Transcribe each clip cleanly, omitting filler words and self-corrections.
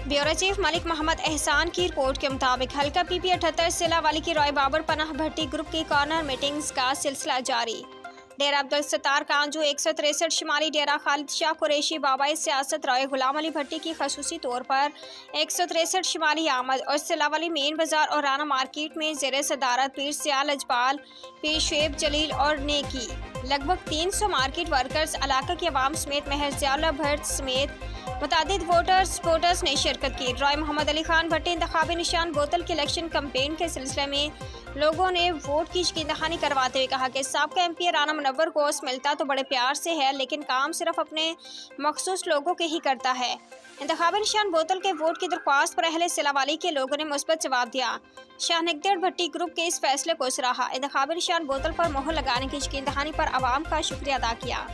Bureau chief Malik Mohammad एहसान की report के मुताबिक हल्का पीपी 78 सिला वाली की रॉय बाबर पनाह भट्टी ग्रुप की कॉर्नर मीटिंग्स का सिलसिला जारी। डेरा अब्दुल सत्तार कांजू 163 शुमाली डेरा खालिद शाह कुरैशी बाबाई सियासत रॉय गुलाम अली भट्टी की खसूसी तौर पर 163 शुमाली आमद और सिलावली मेन बाजार और राना मार्केट में ज़ेरे सदारत पीर सियाल अजबाल, पीर शेब जलील और नेकी लगभग 300 मार्केट वर्कर्स, इलाका के अवाम समेत महर ज़ियाउल्लाह भट्ट समेत मुतादिद वोटर्स ने शिरकत की। रॉय मोहम्मद अली खान भट्टी इंतखाबी निशान बोतल के इलेक्शन कैंपेन के सिलसिले में लोगों ने वोट की यकीन दहानी करवाते हुए कहा कि साबका एमपी राना मुनव्वर को मिलता तो बड़े प्यार से है, लेकिन काम सिर्फ अपने मखसूस लोगों के ही करता है। इंतखाबी निशान बोतल के वोट की दरख्वास्त पर अहले सिलावाली के लोगों ने मुस्बत जवाब दिया। शाहनगदेड़ भट्टी ग्रुप के इस फैसले को सराहा। इंतखाबी निशान बोतल पर मोहर लगाने की यकीन दहानी पर आवाम का शुक्रिया अदा किया।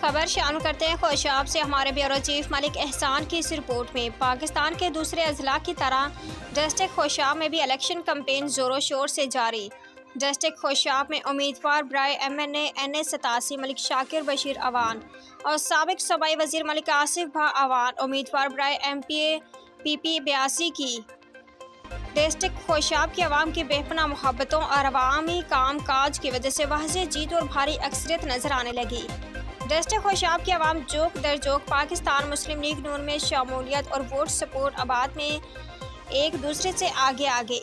खबर शामिल करते हैं खोशाब से। हमारे ब्यूरो चीफ मलिक एहसान की इस रिपोर्ट में पाकिस्तान के दूसरे अजला की तरह डिस्ट्रिक्ट खोशाब में भी इलेक्शन कैंपेन जोरों शोर से जारी। डिस्ट्रिक्ट खोशाब में उम्मीदवार बराए MNA NA 87 मलिक शाकिर बशीर अवान और साबिक सूबाई वजीर मलिक आसिफ भा अवान उम्मीदवार बराए MPA PP 82 की डिस्ट्रिक्ट खोशाब की आवाम की बेपनाह मोहब्बतों और अवामी काम काज की वजह से वाज़ेह जीत और भारी अक्सरियत नजर आने लगी। डिस्ट्रिक्ट खोशाब की आवाम जोक दर जोक पाकिस्तान मुस्लिम लीग नून में शमूलियत और वोट सपोर्ट आबाद में एक दूसरे से आगे।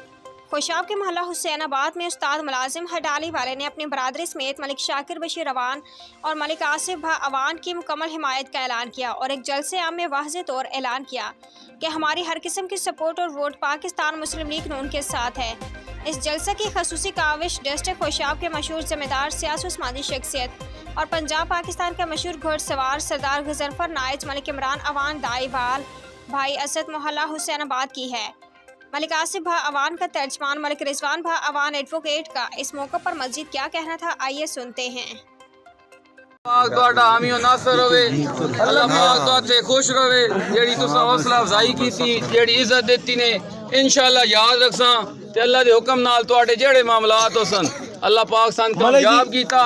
खोशाब के मोहल्ला हुसैनाबाद में उस्ताद मुलाजिम हडाली वाले ने अपनी बरादरी समेत मलिक शाकिर बशीर अवान और मलिक आसिफ भा अवान की मुकम्मल हिमायत का ऐलान किया और एक जलसे आम में वाज़ेह तौर ऐलान किया कि हमारी हर किस्म की सपोर्ट और वोट पाकिस्तान मुस्लिम लीग नून के साथ है। इस जलसे की खसूसी काविश डिस्ट्रिक्ट खोशाब के मशहूर ज़िम्मेदार सियासी उस्मानी शख्सियत और पंजाब पाकिस्तान का मशहूर घुड़सवार सरदार गजनफर नाइज मलिक इमरान अवान दाईवाल भाई असद मोहल्ला हुसैनाबाद की है। मलिक आसिफ भा अवान का तर्जमान मलिक रिजवान भा अवान एडवोकेट का इस मौके पर मजीद क्या कहना था, आइए सुनते हैं। अल्लाह पाक खुश रहे, जेड़ी तुसा हौसला अफजाई की थी, जेड़ी इज्जत देती ने इंशाअल्लाह याद रखसा ते अल्लाह दे हुक्म नाल तुहाडे जेड़े मामलात होसन अल्लाह पाक सन कामयाब कीता।